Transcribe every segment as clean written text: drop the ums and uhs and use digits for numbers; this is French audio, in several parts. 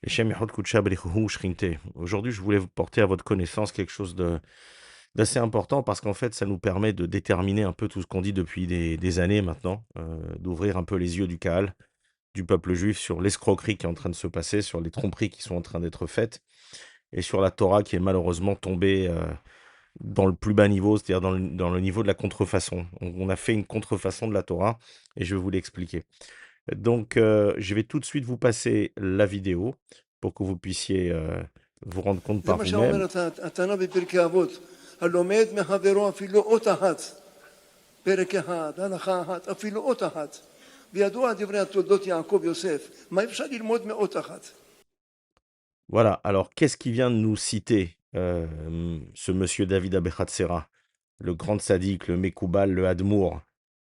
Shem Yehod Kutcha B'Lechuhu Shrinte. Aujourd'hui, je voulais vous porter à votre connaissance quelque chose d'assez important parce qu'en fait, ça nous permet de déterminer un peu tout ce qu'on dit depuis des années maintenant, d'ouvrir un peu les yeux du Kaal, du peuple juif sur l'escroquerie qui est en train de se passer, sur les tromperies qui sont en train d'être faites et sur la Torah qui est malheureusement tombée dans le plus bas niveau, c'est-à-dire dans le niveau de la contrefaçon. On a fait une contrefaçon de la Torah et je vais vous l'expliquer. Donc, je vais tout de suite vous passer la vidéo pour que vous puissiez vous rendre compte זה par מה vous-même. שאומרת התנא בפרקי אבות, הלומד מחברו אפילו אות אחת, פרק אחד, הלכה אחת, אפילו אות אחת. וידוע דברי התולדות יעקב יוסף, מה אפשר ללמוד מאות אחת? Voilà, alors qu'est-ce qui vient de nous citer ce monsieur David Abechatsera, le grand sadique, le Mekoubal, le Hadmour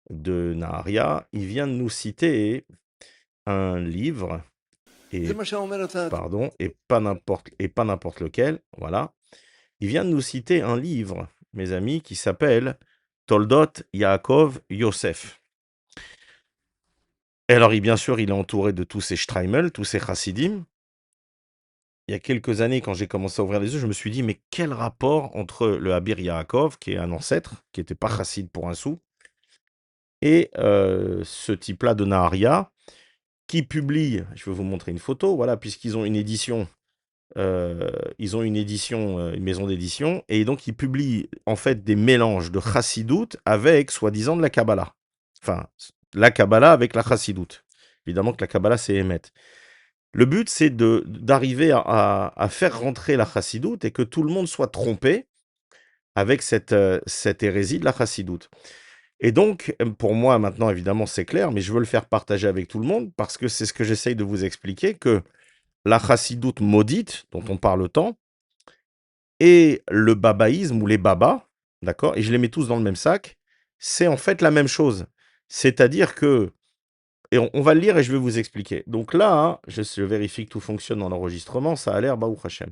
de Naharia? Il vient de nous citer un livre, זה et מה שאומרת pardon, et pas n'importe lequel, voilà. Il vient de nous citer un livre, mes amis, qui s'appelle Toldot Yaakov Yosef. Et alors, bien sûr, il est entouré de tous ces Streimel, tous ces chassidim. Il y a quelques années, quand j'ai commencé à ouvrir les yeux, je me suis dit, mais quel rapport entre le Habir Yaakov, qui est un ancêtre, qui n'était pas chassid pour un sou, et ce type-là de Naharia, qui publie, je vais vous montrer une photo, voilà, puisqu'ils ont une édition, une maison d'édition, et donc ils publient en fait des mélanges de chassidoute avec, soi-disant, de la Kabbalah. Enfin, la Kabbalah avec la chassidoute. Évidemment que la Kabbalah, c'est Emet. Le but, c'est d'arriver à faire rentrer la chassidoute et que tout le monde soit trompé avec cette hérésie de la chassidoute. Et donc, pour moi, maintenant, évidemment, c'est clair, mais je veux le faire partager avec tout le monde parce que c'est ce que j'essaye de vous expliquer, que la chassidoute maudite, dont on parle tant, et le babaïsme ou les babas, d'accord, et je les mets tous dans le même sac, c'est en fait la même chose. C'est-à-dire que, et on va le lire et je vais vous expliquer. Donc là, hein, je vérifie que tout fonctionne dans l'enregistrement, ça a l'air Baruch Hashem.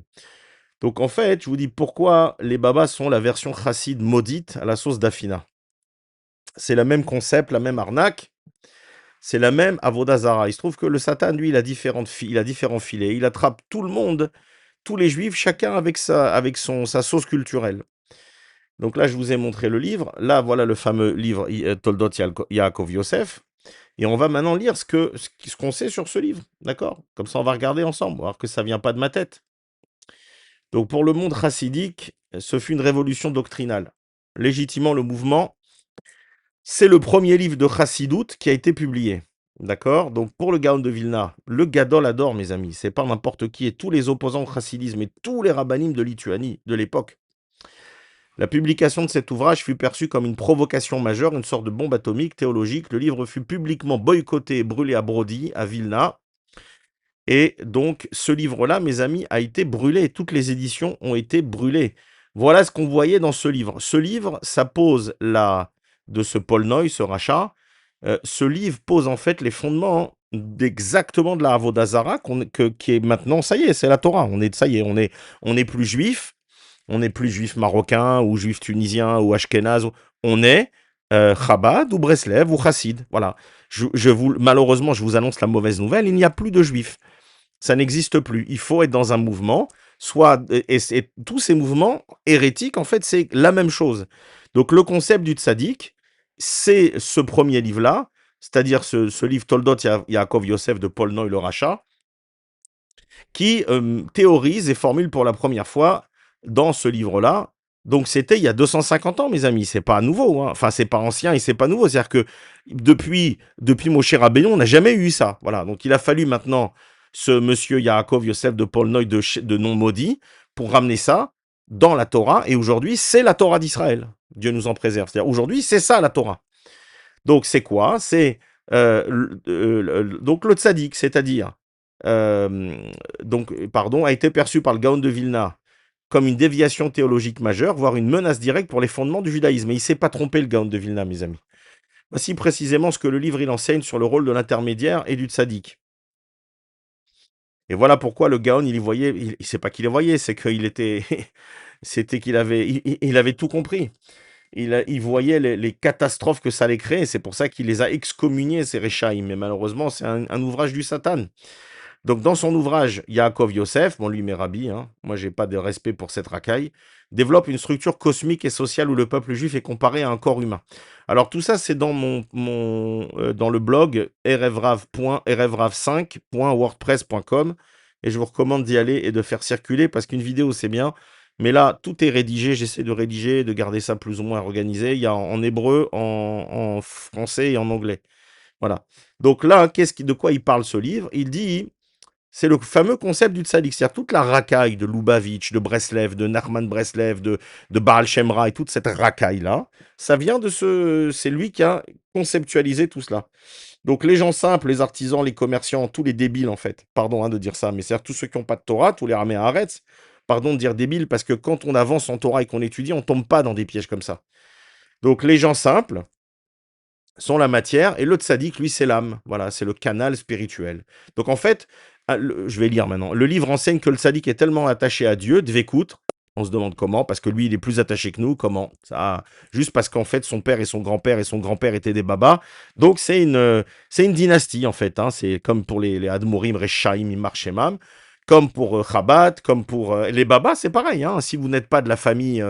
Donc en fait, je vous dis pourquoi les babas sont la version chassid maudite à la sauce d'Afina. C'est le même concept, la même arnaque, c'est la même avodazara. Il se trouve que le Satan, lui, il a différents filets. Il attrape tout le monde, tous les juifs, chacun avec sa sauce culturelle. Donc là, je vous ai montré le livre. Là, voilà le fameux livre Toldot Yaakov Yosef. Et on va maintenant lire ce qu'on sait sur ce livre. D'accord? Comme ça, on va regarder ensemble, voir que ça vient pas de ma tête. Donc, pour le monde chassidique, ce fut une révolution doctrinale. Légitimement, le mouvement, c'est le premier livre de chassidoute qui a été publié. D'accord? Donc, pour le Gaon de Vilna, le Gadol adore, mes amis. C'est pas n'importe qui. Et tous les opposants au chassidisme et tous les rabbinim de Lituanie de l'époque. La publication de cet ouvrage fut perçue comme une provocation majeure, une sorte de bombe atomique théologique. Le livre fut publiquement boycotté et brûlé à Brody, à Vilna. Et donc, ce livre-là, mes amis, a été brûlé. Toutes les éditions ont été brûlées. Voilà ce qu'on voyait dans ce livre. Ce livre, ça pose de ce Polnoy, ce rachat. Ce livre pose en fait les fondements exactement de la Avodazara qui est maintenant, ça y est, c'est la Torah. Ça y est, on n'est plus juif. On n'est plus juif marocain ou juif tunisien ou ashkénaze. On est Chabad ou Breslev ou Chassid. Voilà. Malheureusement, je vous annonce la mauvaise nouvelle, il n'y a plus de juifs. Ça n'existe plus. Il faut être dans un mouvement, et tous ces mouvements hérétiques, en fait, c'est la même chose. Donc, le concept du tzaddik, c'est ce premier livre-là, c'est-à-dire ce livre Toldot Yaakov Yosef de Paul Noy le Rachat, qui théorise et formule pour la première fois dans ce livre-là. Donc, c'était il y a 250 ans, mes amis. C'est pas nouveau. Hein. Enfin, c'est pas ancien et c'est pas nouveau. C'est-à-dire que depuis Moshe Rabbeinu, on n'a jamais eu ça. Voilà. Donc, il a fallu maintenant ce monsieur Yaakov Yosef de Paul Noy de nom maudit pour ramener ça dans la Torah. Et aujourd'hui, c'est la Torah d'Israël. Dieu nous en préserve. C'est-à-dire, aujourd'hui, c'est ça la Torah. Donc, c'est quoi? C'est donc le tzaddik, c'est-à-dire a été perçu par le Gaon de Vilna comme une déviation théologique majeure, voire une menace directe pour les fondements du judaïsme. Et il ne s'est pas trompé, le Gaon de Vilna, mes amis. Voici précisément ce que le livre il enseigne sur le rôle de l'intermédiaire et du tzaddik. Et voilà pourquoi le Gaon, il y voyait, il sait pas qu'il les voyait, c'est qu'il était, c'était qu'il avait, il avait tout compris. Il voyait les catastrophes que ça allait créer. C'est pour ça qu'il les a excommuniés, ces Réchaïm. Mais malheureusement, c'est un ouvrage du Satan. Donc, dans son ouvrage, Yaakov Yosef, bon, lui, mes rabbis, hein, moi, j'ai pas de respect pour cette racaille, développe une structure cosmique et sociale où le peuple juif est comparé à un corps humain. Alors, tout ça, c'est dans dans le blog revrav.revrav5.wordpress.com et je vous recommande d'y aller et de faire circuler parce qu'une vidéo, c'est bien. Mais là, tout est rédigé. J'essaie de rédiger, de garder ça plus ou moins organisé. Il y a en hébreu, en français et en anglais. Voilà. Donc là, de quoi il parle ce livre? Il dit, c'est le fameux concept du tzaddik, c'est-à-dire toute la racaille de Lubavitch, de Breslev, de Nachman Breslev, de Baal Shem Ra et toute cette racaille-là, ça vient c'est lui qui a conceptualisé tout cela. Donc les gens simples, les artisans, les commerçants, tous les débiles en fait, pardon de dire ça, mais c'est-à-dire tous ceux qui n'ont pas de Torah, tous les ramés à Haaretz, pardon de dire débiles, parce que quand on avance en Torah et qu'on étudie, on tombe pas dans des pièges comme ça. Donc les gens simples, sont la matière, et le tzaddik, lui, c'est l'âme. Voilà, c'est le canal spirituel. Donc en fait, je vais lire maintenant. Le livre enseigne que le tzaddik est tellement attaché à Dieu, Dvekut, on se demande comment, parce que lui, il est plus attaché que nous. Comment ça? Juste parce qu'en fait, son père et son grand-père étaient des babas. Donc c'est une dynastie, en fait. Hein. C'est comme pour les Admorim, Rechaim, Imar Shemam. Comme pour Chabad, comme pour les babas, c'est pareil. Hein. Si vous n'êtes pas de la famille,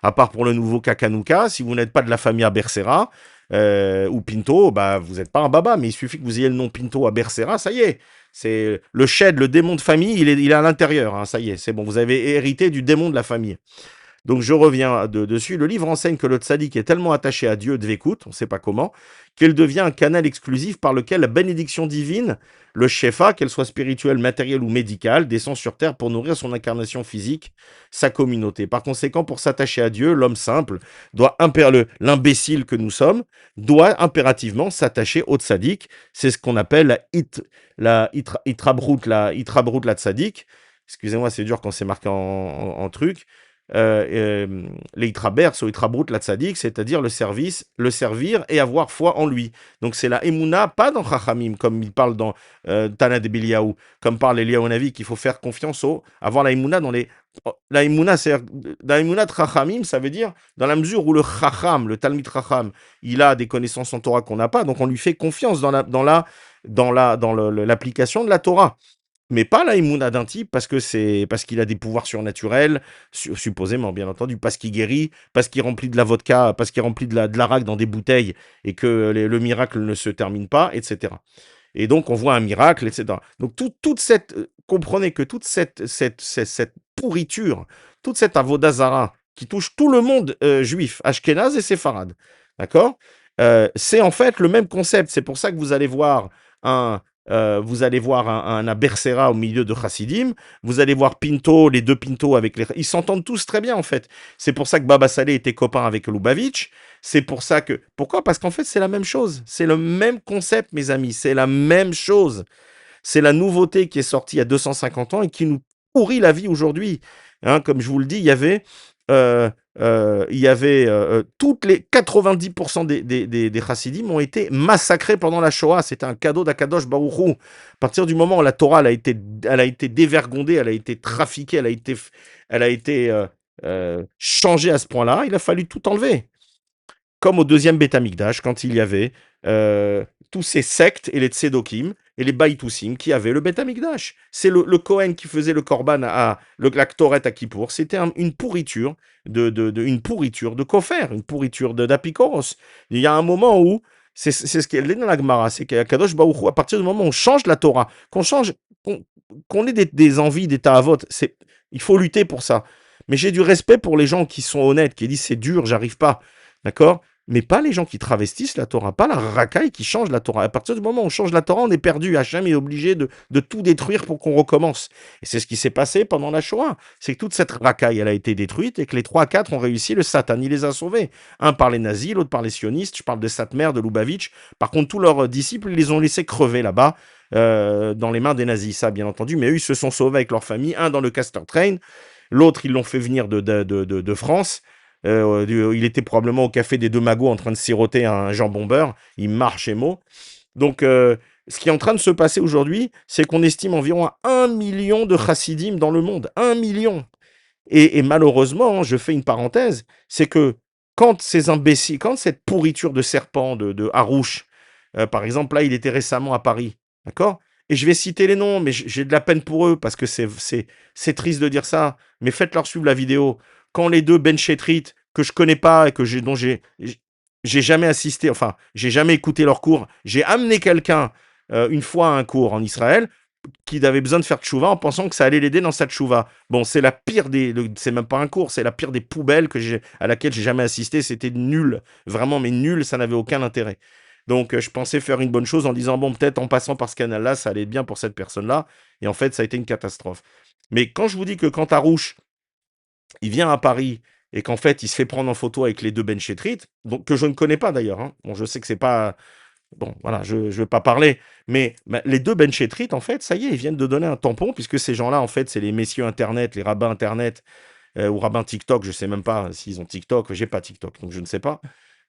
à part pour le nouveau Kakanuka, si vous n'êtes pas de la famille Abersera, ou Pinto, bah, vous n'êtes pas un baba, mais il suffit que vous ayez le nom Pinto à Bersera, ça y est. C'est le shed, le démon de famille, il est à l'intérieur, hein, ça y est, c'est bon, vous avez hérité du démon de la famille. Donc je reviens dessus. Le livre enseigne que le tzaddik est tellement attaché à Dieu, Dvekut, on ne sait pas comment, qu'il devient un canal exclusif par lequel la bénédiction divine, le shefa, qu'elle soit spirituelle, matérielle ou médicale, descend sur terre pour nourrir son incarnation physique, sa communauté. Par conséquent, pour s'attacher à Dieu, l'homme simple, l'imbécile que nous sommes, doit impérativement s'attacher au tzaddik. C'est ce qu'on appelle la itrabrut, la tzaddik. Excusez-moi, c'est dur quand c'est marqué en truc. Les itrabers, ou itrabrut la tzaddik, c'est-à-dire le servir et avoir foi en lui. Donc c'est la emuna, pas dans Chachamim, comme il parle dans Tana de Biliaou, comme parle Eliyahu Navi, qu'il faut faire confiance avoir la emuna dans les... La emuna, c'est la emuna de Chachamim, ça veut dire dans la mesure où le Chacham, le Talmid Chacham, il a des connaissances en Torah qu'on n'a pas, donc on lui fait confiance dans l'application de la Torah. Mais pas la Emouna d'un type parce qu'il a des pouvoirs surnaturels, supposément, bien entendu, parce qu'il guérit, parce qu'il remplit de la vodka, parce qu'il remplit de l'arak dans des bouteilles et que le miracle ne se termine pas, etc. Et donc, on voit un miracle, etc. Donc, comprenez que toute cette pourriture, toute cette avodazara qui touche tout le monde juif, ashkénaze et séfarade, d'accord. C'est en fait le même concept. C'est pour ça que vous allez voir un Abersera au milieu de Chassidim, vous allez voir Pinto, les deux Pinto avec les... Ils s'entendent tous très bien en fait. C'est pour ça que Baba Saleh était copain avec Lubavitch. C'est pour ça que... Pourquoi? Parce qu'en fait c'est la même chose. C'est le même concept mes amis. C'est la même chose. C'est la nouveauté qui est sortie il y a 250 ans et qui nous pourrit la vie aujourd'hui. Hein, comme je vous le dis, euh, toutes les 90% des chassidim ont été massacrés pendant la Shoah. C'était un cadeau d'Akadosh Baruch Hu. À partir du moment où la Torah elle a été dévergondée, elle a été trafiquée, elle a été changée à ce point-là, il a fallu tout enlever. Comme au deuxième Beth Amikdash, quand il y avait tous ces sectes et les Tsedokim et les Baïtoussim qui avaient le Beth Amikdash. C'est le Kohen qui faisait le Korban la Ktoret à Kippour. C'était une pourriture une pourriture de Kofer, une pourriture d'Apikoros. Il y a un moment où, c'est ce qu'elle est dans la Gemara, c'est qu'à Kadosh Baruch Hu, à partir du moment où on change la Torah, qu'on ait des envies, des ta'avot, il faut lutter pour ça. Mais j'ai du respect pour les gens qui sont honnêtes, qui disent c'est dur, j'arrive pas. D'accord? Mais pas les gens qui travestissent la Torah, pas la racaille qui change la Torah. À partir du moment où on change la Torah, on est perdu. Hachem est obligé de tout détruire pour qu'on recommence. Et c'est ce qui s'est passé pendant la Shoah. C'est que toute cette racaille, elle a été détruite et que les 3-4 ont réussi, le Satan, il les a sauvés. Un par les nazis, l'autre par les sionistes. Je parle de Satmer, de Lubavitch. Par contre, tous leurs disciples, ils les ont laissés crever là-bas, dans les mains des nazis, ça, bien entendu. Mais eux, ils se sont sauvés avec leur famille. Un dans le Castor Train, l'autre, ils l'ont fait venir de France. Il était probablement au café des Deux Magots en train de siroter un jambon beurre. Il marche et mot. Donc, ce qui est en train de se passer aujourd'hui, c'est qu'on estime environ à 1 million de chassidim dans le monde. 1 million. Et malheureusement, je fais une parenthèse, c'est que quand ces imbéciles, quand cette pourriture de serpent de Harouche, par exemple, là, il était récemment à Paris, d'accord? et je vais citer les noms, mais j'ai de la peine pour eux, parce que c'est triste de dire ça, mais faites-leur suivre la vidéo. Quand les deux Ben Chetrit, que je connais pas et dont j'ai jamais assisté, enfin, j'ai jamais écouté leurs cours, j'ai amené quelqu'un une fois à un cours en Israël, qui avait besoin de faire tchouva en pensant que ça allait l'aider dans sa tchouva. Bon, c'est la pire c'est même pas un cours, c'est la pire des poubelles à laquelle j'ai jamais assisté. C'était nul, vraiment, mais nul, ça n'avait aucun intérêt. Donc, je pensais faire une bonne chose en disant, bon, peut-être en passant par ce canal-là, ça allait être bien pour cette personne-là. Et en fait, ça a été une catastrophe. Mais quand je vous dis que quand Arouche, il vient à Paris et qu'en fait, il se fait prendre en photo avec les deux Ben Chetrit, donc, que je ne connais pas d'ailleurs. Hein. Bon, je sais que c'est pas. Bon, voilà, je ne vais pas parler, mais les deux Ben Chetrit, en fait, ça y est, ils viennent de donner un tampon, puisque ces gens-là, en fait, c'est les messieurs Internet, les rabbins Internet, ou rabbins TikTok, je ne sais même pas s'ils ont TikTok, j'ai pas TikTok, donc je ne sais pas.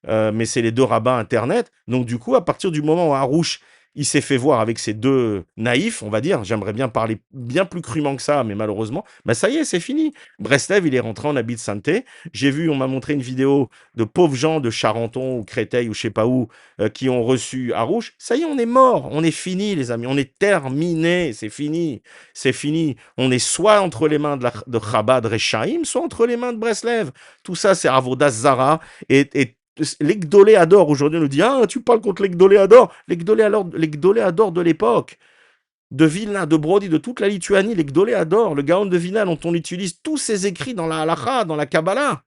Mais c'est les deux rabbins Internet. Donc, du coup, à partir du moment où Harouche, il s'est fait voir avec ces deux naïfs, on va dire, j'aimerais bien parler bien plus crûment que ça, mais malheureusement, bah ça y est, c'est fini. Breslev, il est rentré en habit de sainteté. J'ai vu, on m'a montré une vidéo de pauvres gens de Charenton ou Créteil ou je sais pas où, qui ont reçu Harouche. Ça y est, on est mort, on est fini, les amis, on est terminé, c'est fini, c'est fini. On est soit entre les mains de Chabad Rechaim, soit entre les mains de Breslev. Tout ça, c'est Avodas Zara, et l'Egdolé Ador, aujourd'hui, on nous dit, ah, tu parles contre l'Egdolé Ador. L'Egdolé Ador de l'époque, de Vilna, de Brody, de toute la Lituanie, l'Egdolé Ador, le Gaon de Vilna, dont on utilise tous ces écrits dans la Halacha, dans la Kabbalah,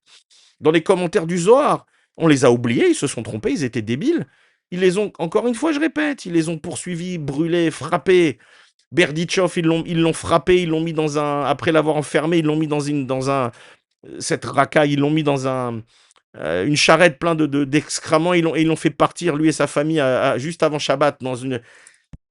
dans les commentaires du Zohar. On les a oubliés, ils se sont trompés, ils étaient débiles. Ils les ont, encore une fois, je répète, ils les ont poursuivis, brûlés, frappés. Berdichov, ils l'ont frappé, ils l'ont mis dans un, après l'avoir enfermé, ils l'ont mis dans un, cette racaille, ils l'ont mis dans une charrette plein d'excréments, ils l'ont fait partir, lui et sa famille, juste avant Shabbat, dans une...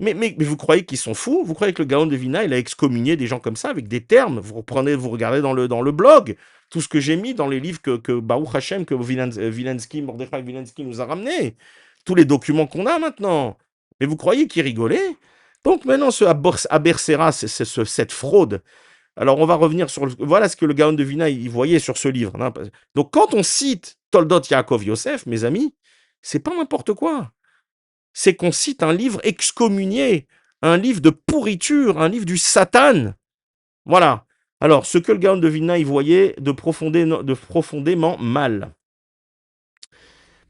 Mais vous croyez qu'ils sont fous? Vous croyez que le Gaon de Vina, il a excommunié des gens comme ça, avec des termes? Vous regardez dans le blog, tout ce que j'ai mis dans les livres que Baruch Hashem, que Mordechai Vilensky nous a ramenés. Tous les documents qu'on a maintenant. Mais vous croyez qu'ils rigolaient? Donc maintenant, ce Abersera, cette fraude. Alors, on va revenir sur... Voilà ce que le Gaon de Vina, il voyait sur ce livre. Hein. Donc, quand on cite Toldot Yaakov Yosef, mes amis, c'est pas n'importe quoi. C'est qu'on cite un livre excommunié, un livre de pourriture, un livre du Satan. Voilà. Alors, ce que le Gaon de Vina, il voyait de profondément mal.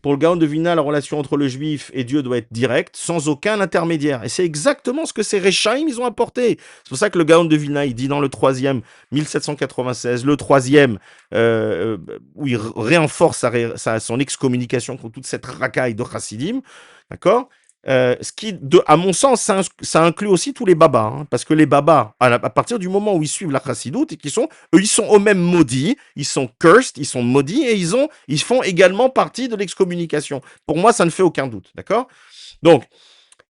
Pour le Gaon de Vina, la relation entre le juif et Dieu doit être directe, sans aucun intermédiaire. Et c'est exactement ce que ces Rechaim, ils ont apporté. C'est pour ça que le Gaon de Vina, il dit dans le troisième, 1796, le troisième, où il réenforce son excommunication contre toute cette racaille de Chassidim, d'accord, ce qui, à mon sens, ça inclut aussi tous les babas, hein, parce que les babas, à partir du moment où ils suivent la chassidoute, et ils sont eux-mêmes maudits, ils sont cursed, ils sont maudits, et ils font également partie de l'excommunication. Pour moi, ça ne fait aucun doute, d'accord? Donc,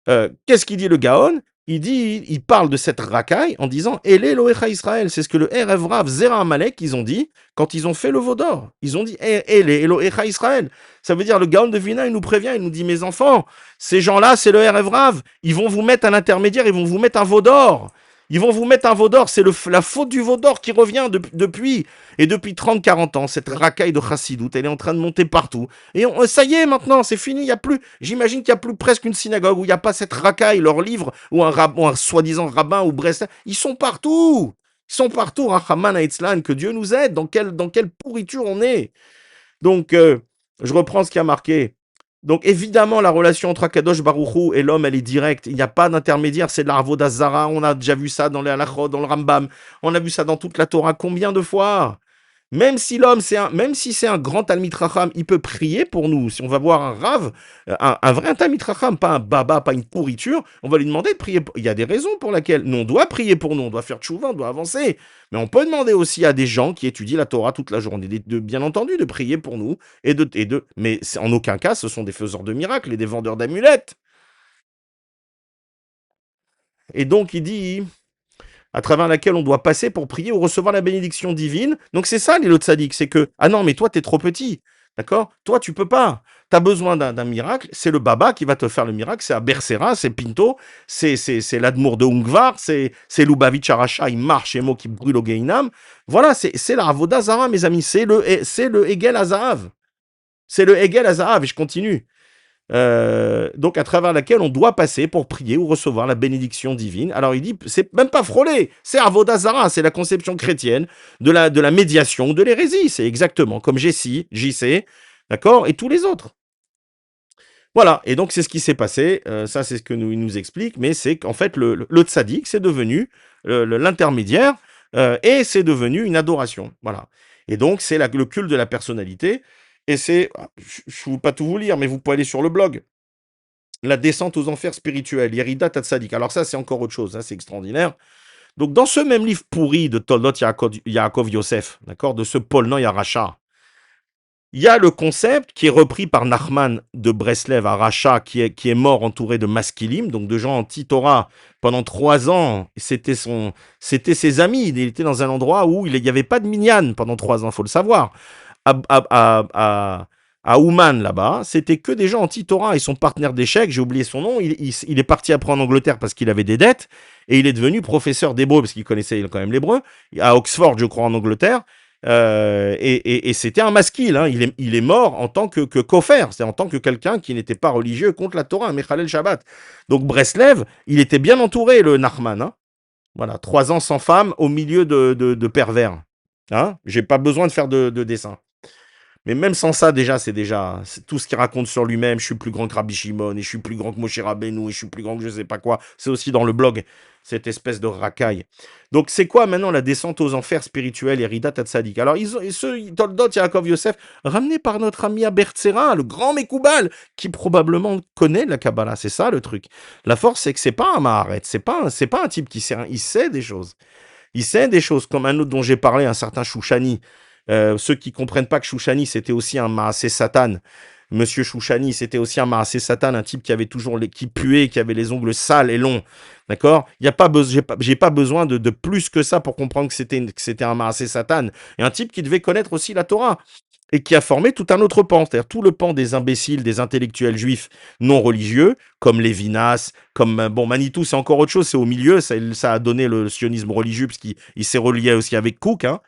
qu'est-ce qu'il dit le Gaon? Il parle de cette racaille en disant El Elohecha Israël. C'est ce que le Erev Rav Zera Amalek, ils ont dit quand ils ont fait le veau d'or. Ils ont dit El Elohecha Israël. Ça veut dire le Gaon de Vina, il nous prévient, il nous dit mes enfants, ces gens-là, c'est le Erev Rav. Ils vont vous mettre un intermédiaire, ils vont vous mettre un veau d'or. Ils vont vous mettre un veau d'or. C'est la faute du veau d'or qui revient depuis 30-40 ans. Cette racaille de Chassidout, elle est en train de monter partout. Et ça y est, maintenant, c'est fini. Il y a plus, j'imagine qu'il n'y a plus presque une synagogue où il n'y a pas cette racaille, leur livre, ou un soi-disant rabbin ou Brest. Ils sont partout. Ils sont partout. Rachaman Haitzlan, que Dieu nous aide. Dans quelle pourriture on est. Donc, je reprends ce qui a marqué. Donc, évidemment, la relation entre Akadosh Baruch Hu et l'homme, elle est directe. Il n'y a pas d'intermédiaire. C'est de la Avodas Zara. On a déjà vu ça dans les Halachot, dans le Rambam. On a vu ça dans toute la Torah. Combien de fois? Même si même si c'est un grand Talmid Chacham, il peut prier pour nous. Si on va voir un Rav, un vrai Talmid Chacham, pas un baba, pas une pourriture, on va lui demander de prier. Il y a des raisons pour lesquelles nous, on doit prier pour nous, on doit faire tchouva, on doit avancer. Mais on peut demander aussi à des gens qui étudient la Torah toute la journée, bien entendu, de prier pour nous. Mais en aucun cas, ce sont des faiseurs de miracles et des vendeurs d'amulettes. Et donc, il dit... à travers laquelle on doit passer pour prier ou recevoir la bénédiction divine. Donc c'est ça, l'îlot tzaddik, c'est que, ah non, mais toi, t'es trop petit, d'accord? Toi, tu peux pas. T'as besoin d'un miracle, c'est le baba qui va te faire le miracle, c'est Abersera, c'est Pinto, c'est l'Admour de Ungvar, c'est Lubavitch Aracha, il marche, et mot qui brûle au Geinam. Voilà, c'est la Avoda Zara, mes amis, c'est le Hegel Azahav. C'est le Hegel Azahav, et je continue. donc à travers laquelle on doit passer pour prier ou recevoir la bénédiction divine. Alors il dit, c'est même pas frôler, c'est Avodah Zarah, c'est la conception chrétienne de la médiation, de l'hérésie. C'est exactement comme JC, d'accord, et tous les autres. Voilà, et donc c'est ce qui s'est passé, ça c'est ce que il nous explique, mais c'est qu'en fait le tzaddik c'est devenu l'intermédiaire et c'est devenu une adoration, voilà. Et donc c'est le culte de la personnalité, et c'est, je ne veux pas tout vous lire, mais vous pouvez aller sur le blog, la descente aux enfers spirituels, Yerida Tzaddik. Alors ça c'est encore autre chose, hein, c'est extraordinaire. Donc dans ce même livre pourri de Toldot Yaakov Yosef, d'accord, de ce Polno Yaracha, il y a le concept qui est repris par Nachman de Breslev à Racha, qui est mort entouré de maskilim, donc de gens anti-Torah pendant 3 ans. C'était ses amis. Il était dans un endroit où il n'y avait pas de minyan pendant 3 ans, faut le savoir. À Ouman, là-bas, c'était que des gens anti-Torah et son partenaire d'échecs, j'ai oublié son nom, il est parti après en Angleterre parce qu'il avait des dettes et il est devenu professeur d'hébreu parce qu'il connaissait quand même l'hébreu, à Oxford, je crois, en Angleterre. Et c'était un maskil, hein. Il est mort en tant que kofer, c'est en tant que quelqu'un qui n'était pas religieux contre la Torah, Mechalel Shabbat. Donc Breslev, il était bien entouré, le Nachman, hein. Voilà, 3 ans sans femme au milieu de pervers. Hein, j'ai pas besoin de faire de dessin. Mais même sans ça, déjà, c'est tout ce qu'il raconte sur lui-même. Je suis plus grand que Rabbi Shimon, et je suis plus grand que Moshe Rabbeinu, et je suis plus grand que je sais pas quoi. C'est aussi dans le blog, cette espèce de racaille. Donc, c'est quoi maintenant la descente aux enfers spirituels et Ridat Tzadik? Alors, Toldot Yaakov Yosef, ramené par notre ami Abertzera, le grand Mekoubal, qui probablement connaît la Kabbalah. C'est ça le truc. La force, c'est que c'est pas un Maharet, c'est pas un type qui sait, il sait des choses. Il sait des choses, comme un autre dont j'ai parlé, un certain Chouchani. Ceux qui comprennent pas que Chouchani, c'était aussi un Maasé Satan. Monsieur Chouchani, c'était aussi un Maasé Satan, un type qui avait toujours qui puait, qui avait les ongles sales et longs. D'accord? Il y a pas j'ai pas besoin de plus que ça pour comprendre que c'était un Maasé Satan. Et un type qui devait connaître aussi la Torah. Et qui a formé tout un autre pan, c'est-à-dire tout le pan des imbéciles, des intellectuels juifs non religieux, comme Lévinas, comme, bon, Manitou, c'est encore autre chose, c'est au milieu, ça a donné le sionisme religieux, puisqu'il s'est relié aussi avec Cook, hein,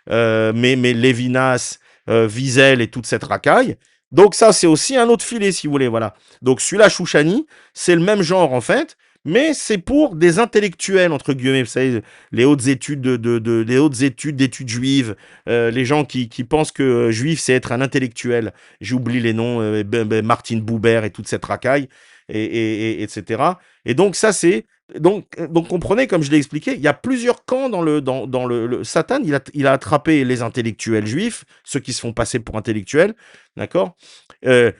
mais Lévinas, Wiesel et toute cette racaille. Donc ça, c'est aussi un autre filet, si vous voulez, voilà. Donc celui-là, Chouchani, c'est le même genre, en fait, mais c'est pour des intellectuels, entre guillemets, vous savez, les hautes études les hautes études d'études juives, les gens qui pensent que juif, c'est être un intellectuel. J'oublie les noms, Martin Buber et toute cette racaille, etc. Et donc ça, c'est donc comprenez, comme je l'ai expliqué, il y a plusieurs camps dans le Satan. Il a attrapé les intellectuels juifs, ceux qui se font passer pour intellectuels, d'accord.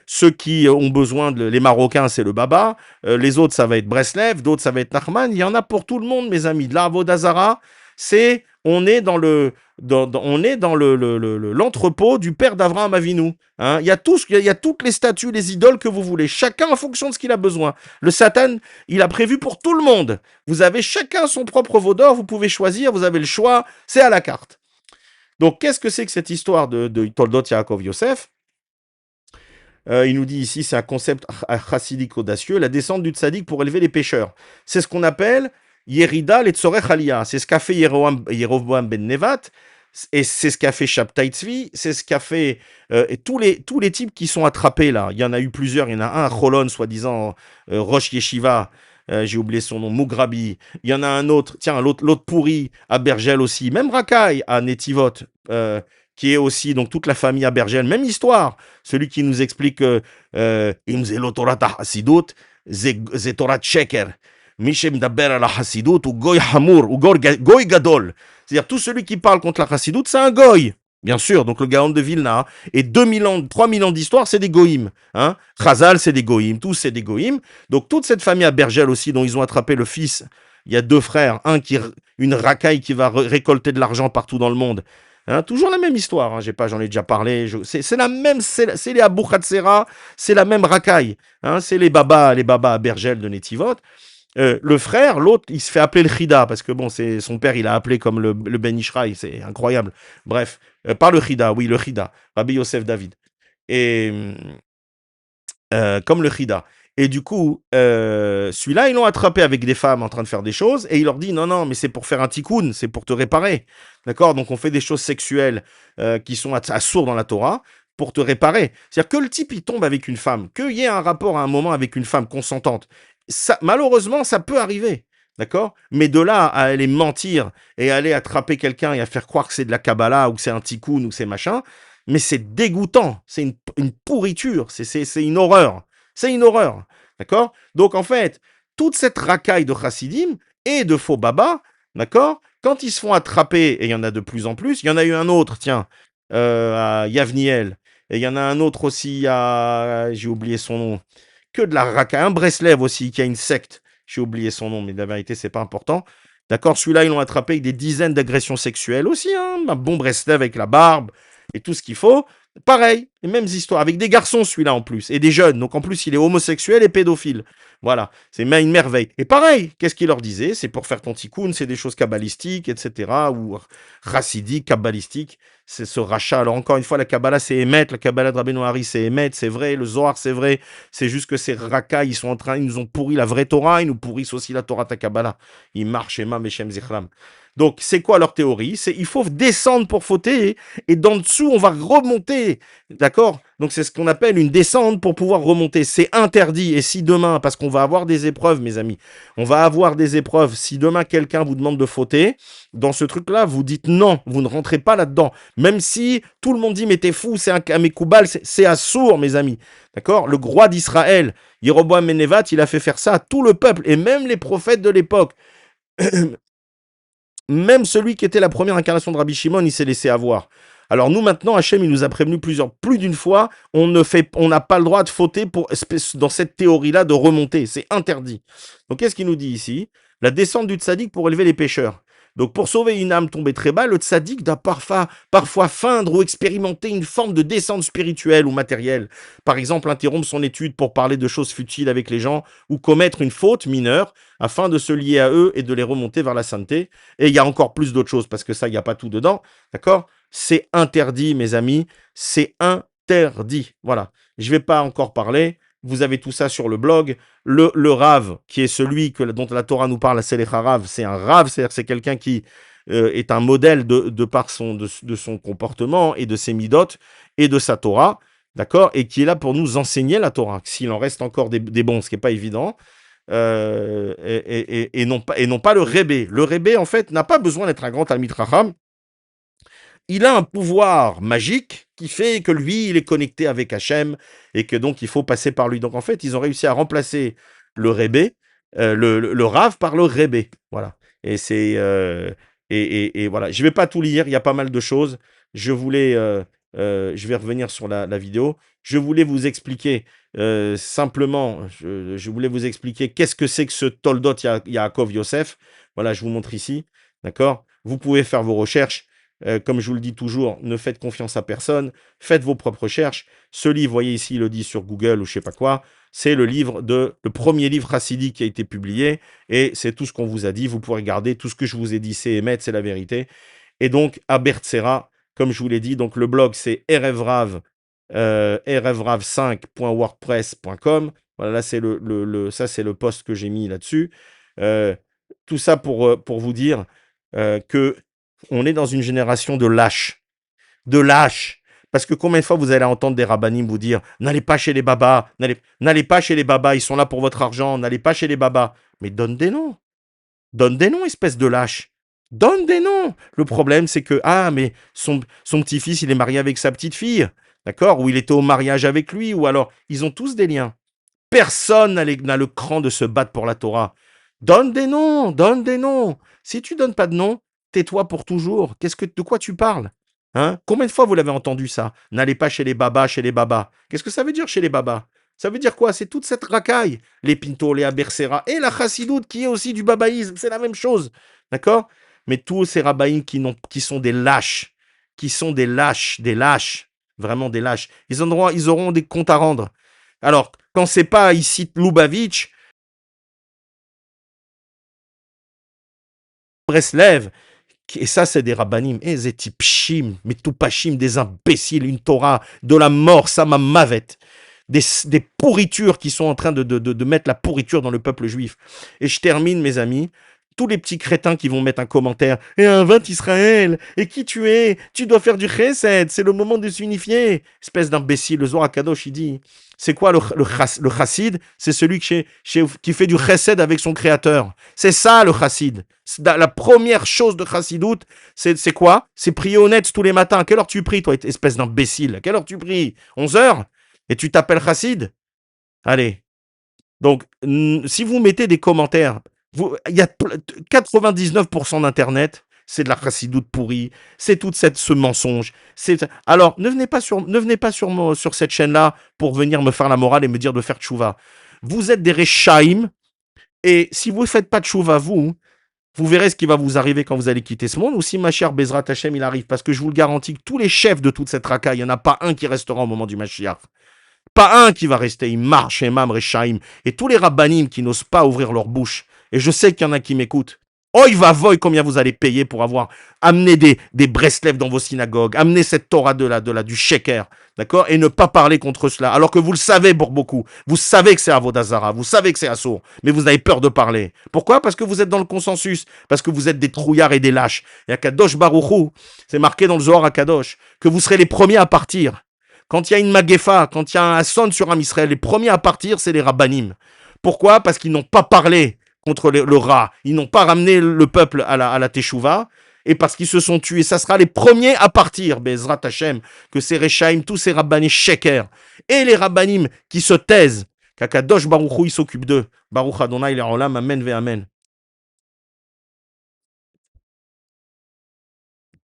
Ceux qui ont besoin les Marocains, c'est le Baba. Les autres, ça va être Breslev, d'autres, ça va être Nachman. Il y en a pour tout le monde, mes amis. De la Avodah Zarah, on est dans l'entrepôt du père d'Avraham Avinu. Hein. Il y a toutes les statues, les idoles que vous voulez. Chacun en fonction de ce qu'il a besoin. Le Satan, il a prévu pour tout le monde. Vous avez chacun son propre veau d'or. Vous pouvez choisir. Vous avez le choix. C'est à la carte. Donc, qu'est-ce que c'est que cette histoire de Toldot Yaakov Yosef? Il nous dit ici, c'est un concept chassidique audacieux, la descente du tzaddik pour élever les pécheurs. C'est ce qu'on appelle Yerida letzorech aliyah. C'est ce qu'a fait Yeroboam ben Nevat, et c'est ce qu'a fait Shabtai Tzvi, c'est ce qu'a fait et tous les types qui sont attrapés là. Il y en a eu plusieurs. Il y en a un à Cholon, soi-disant Rosh Yeshiva. J'ai oublié son nom, Mugrabi. Il y en a un autre, tiens, l'autre pourri à Bergel aussi. Même Rakai à Netivot. Qui est aussi donc toute la famille à Bergel, même histoire. Celui qui nous explique Im zelo Torah Hasidut, ze Torah Sheker. Mishem daber à la Hasidut ou Goy Hamur ou Goy Gadol. C'est-à-dire tout celui qui parle contre la Hasidut, c'est un Goy. Bien sûr, donc le Gaon de Vilna, et 2000 ans, 3000 ans d'histoire, c'est des Goïm. Hein. Chazal, c'est des Goïm, tous c'est des Goïm. Donc toute cette famille à Bergel aussi, dont ils ont attrapé le fils, il y a 2 frères, une racaille qui va récolter de l'argent partout dans le monde. Hein, toujours la même histoire, hein, j'en ai déjà parlé. C'est la même, c'est les Abou Khatsera, c'est la même racaille. Hein, c'est les babas à Bergel de Netivot. Le frère, l'autre, il se fait appeler le Chida, parce que bon, c'est son père, il a appelé comme le Ben Ishraï, c'est incroyable. Bref, par le Chida, oui, le Chida, Rabbi Yosef David. Et comme le Chida. Et du coup, celui-là, ils l'ont attrapé avec des femmes en train de faire des choses, et il leur dit, non, mais c'est pour faire un tikkun, c'est pour te réparer. D'accord? Donc on fait des choses sexuelles qui sont à sourd dans la Torah, pour te réparer. C'est-à-dire que le type, il tombe avec une femme, qu'il y ait un rapport à un moment avec une femme consentante. Ça, malheureusement, ça peut arriver. D'accord? Mais de là à aller mentir et aller attraper quelqu'un et à faire croire que c'est de la Kabbalah ou que c'est un tikkun ou que c'est machin, mais c'est dégoûtant. C'est une pourriture. C'est une horreur. C'est une horreur. D'accord? Donc, en fait, toute cette racaille de chassidim et de faux babas, d'accord? Quand ils se font attraper, et il y en a de plus en plus, il y en a eu un autre, tiens, à Yavniel, et il y en a un autre aussi à, j'ai oublié son nom, que de la racaille, un Breslev aussi, qui a une secte, j'ai oublié son nom, mais la vérité, c'est pas important. D'accord, celui-là, ils l'ont attrapé avec des dizaines d'agressions sexuelles aussi, hein, un bon Breslev avec la barbe et tout ce qu'il faut. Pareil, les mêmes histoires, avec des garçons celui-là en plus, et des jeunes, donc en plus il est homosexuel et pédophile. Voilà, c'est une merveille. Et pareil, qu'est-ce qu'il leur disait? C'est pour faire ton tikkun, c'est des choses kabbalistiques, etc. Ou chassidiques, kabbalistiques. C'est ce rachat. Alors encore une fois, la Kabbalah c'est émettre, la Kabbalah de Rabbeinu Hari c'est émettre, c'est vrai, le Zohar c'est vrai. C'est juste que ces racailles, ils nous ont pourri la vraie Torah, ils nous pourrissent aussi la Torah ta Kabbalah. Ils marchent, Emma, Meshem, Zichram. Donc, c'est quoi leur théorie? C'est il faut descendre pour fauter et d'en dessous, on va remonter. D'accord? Donc, c'est ce qu'on appelle une descente pour pouvoir remonter. C'est interdit. Et si demain, parce qu'on va avoir des épreuves, mes amis, on va avoir des épreuves. Si demain, quelqu'un vous demande de fauter, dans ce truc-là, vous dites non, vous ne rentrez pas là-dedans. Même si tout le monde dit, mais t'es fou, c'est un Kamekoubal, c'est assourd, mes amis. D'accord? Le roi d'Israël, Jéroboam ben Nevat, il a fait faire ça à tout le peuple et même les prophètes de l'époque. Même celui qui était la première incarnation de Rabbi Shimon, il s'est laissé avoir. Alors nous maintenant, Hachem, il nous a prévenu plus d'une fois, on n'a pas le droit de fauter dans cette théorie-là de remonter, c'est interdit. Donc qu'est-ce qu'il nous dit ici? La descente du tzaddik pour élever les pécheurs. Donc pour sauver une âme tombée très bas, le tzaddik doit parfois feindre ou expérimenter une forme de descente spirituelle ou matérielle. Par exemple, interrompre son étude pour parler de choses futiles avec les gens ou commettre une faute mineure afin de se lier à eux et de les remonter vers la sainteté. Et il y a encore plus d'autres choses parce que ça, il n'y a pas tout dedans. D'accord? C'est interdit, mes amis. C'est interdit. Voilà. Je ne vais pas encore parler. Vous avez tout ça sur le blog. Le Rav, qui est celui dont la Torah nous parle, c'est les Harav, c'est un Rav, c'est-à-dire c'est quelqu'un qui est un modèle de par de son comportement et de ses midotes et de sa Torah, d'accord, et qui est là pour nous enseigner la Torah, s'il en reste encore des bons, ce qui n'est pas évident, et non pas le Rébé. Le Rébé, en fait, n'a pas besoin d'être un grand Talmid Chacham. Il a un pouvoir magique qui fait que lui, il est connecté avec Hachem et que donc il faut passer par lui. Donc en fait, ils ont réussi à remplacer le Rébé, le Rav par le Rébé. Voilà. Et c'est et voilà. Je vais pas tout lire. Il y a pas mal de choses. Je vais revenir sur la vidéo. Je voulais vous expliquer simplement. Je voulais vous expliquer qu'est-ce que c'est que ce Toldot Yaakov Yosef. Voilà, je vous montre ici. D'accord. Vous pouvez faire vos recherches. Comme je vous le dis toujours, ne faites confiance à personne, faites vos propres recherches. Ce livre, vous voyez ici, il le dit sur Google ou je sais pas quoi, c'est le premier livre chassidique qui a été publié, et c'est tout ce qu'on vous a dit. Vous pourrez regarder, tout ce que je vous ai dit, c'est émettre, c'est la vérité. Et donc, à Bertzera, comme je vous l'ai dit, donc le blog c'est rfrav5.wordpress.com. Voilà, là c'est ça c'est le post que j'ai mis là-dessus. Tout ça pour vous dire que on est dans une génération de lâches. De lâches. Parce que combien de fois vous allez entendre des rabbinim vous dire « N'allez pas chez les babas, n'allez pas chez les babas, ils sont là pour votre argent, n'allez pas chez les babas. » Mais donne des noms. Donne des noms, espèce de lâche. Donne des noms. Le problème, c'est que, mais son petit-fils, il est marié avec sa petite-fille. D'accord? Ou il était au mariage avec lui. Ou alors, ils ont tous des liens. Personne n'a le cran de se battre pour la Torah. Donne des noms, donne des noms. Si tu donnes pas de noms, tais-toi pour toujours. De quoi tu parles? Hein? Combien de fois vous l'avez entendu ça? N'allez pas chez les babas, chez les babas. Qu'est-ce que ça veut dire chez les babas? Ça veut dire quoi? C'est toute cette racaille. Les Pinto, les Abersera et la chassidoute qui est aussi du babaïsme. C'est la même chose. D'accord? Mais tous ces rabbins qui sont des lâches, des lâches, vraiment des lâches, ils auront des comptes à rendre. Alors, quand c'est pas ici Lubavitch, Breslev, et ça, c'est des rabbanim, des tipshim, mais tout pachim, des imbéciles, une Torah, de la mort, ça m'a mavette. Des pourritures qui sont en train de mettre la pourriture dans le peuple juif. Et je termine, mes amis, tous les petits crétins qui vont mettre un commentaire. Et invente Israël. Et qui tu es? Tu dois faire du chesed. C'est le moment de s'unifier. Espèce d'imbécile. Le Zohar Kadosh, il dit. C'est quoi le chassid? C'est celui qui fait du chesed avec son créateur. C'est ça le chassid. La première chose de chassidoute, c'est quoi? C'est prier au net tous les matins. À quelle heure tu pries, toi, espèce d'imbécile? À quelle heure tu pries? 11 heures? Et tu t'appelles chassid? Allez. Donc, si vous mettez des commentaires, il y a 99% d'Internet, c'est de la chassidoute pourrie, c'est tout ce mensonge. Alors, ne venez pas sur cette chaîne-là pour venir me faire la morale et me dire de faire tchouva. Vous êtes des rechaïm, et si vous ne faites pas tchouva, vous verrez ce qui va vous arriver quand vous allez quitter ce monde, ou si ma chère Bezrat Hashem, il arrive, parce que je vous le garantis que tous les chefs de toute cette racaille, il n'y en a pas un qui restera au moment du Mashiach. Pas un qui va rester, il marche, Emam, Rechaim. Et tous les rabbanim qui n'osent pas ouvrir leur bouche, et je sais qu'il y en a qui m'écoutent, oh, il va voy combien vous allez payer pour avoir amené des Breslev dans vos synagogues, amené cette Torah du Sheker, d'accord, et ne pas parler contre cela, alors que vous le savez pour beaucoup, vous savez que c'est Avodazara, vous savez que c'est Assour, mais vous avez peur de parler. Pourquoi? Parce que vous êtes dans le consensus, parce que vous êtes des trouillards et des lâches. Et à Kadosh Baruchou, c'est marqué dans le Zohar à Kadosh, que vous serez les premiers à partir. Quand il y a une magefa, quand il y a un asson sur un Israël, les premiers à partir, c'est les rabbanim. Pourquoi? Parce qu'ils n'ont pas parlé contre le rat. Ils n'ont pas ramené le peuple à la teshuva. Et parce qu'ils se sont tués. Ça sera les premiers à partir, Bezrat Hashem, que ces Rechaim, tous ces rabbanim sheker, et les rabbanim qui se taisent, qu'Akadosh Baruch Hu, il s'occupe d'eux. Baruch Adonai, il est en l'âme, amen ve amen.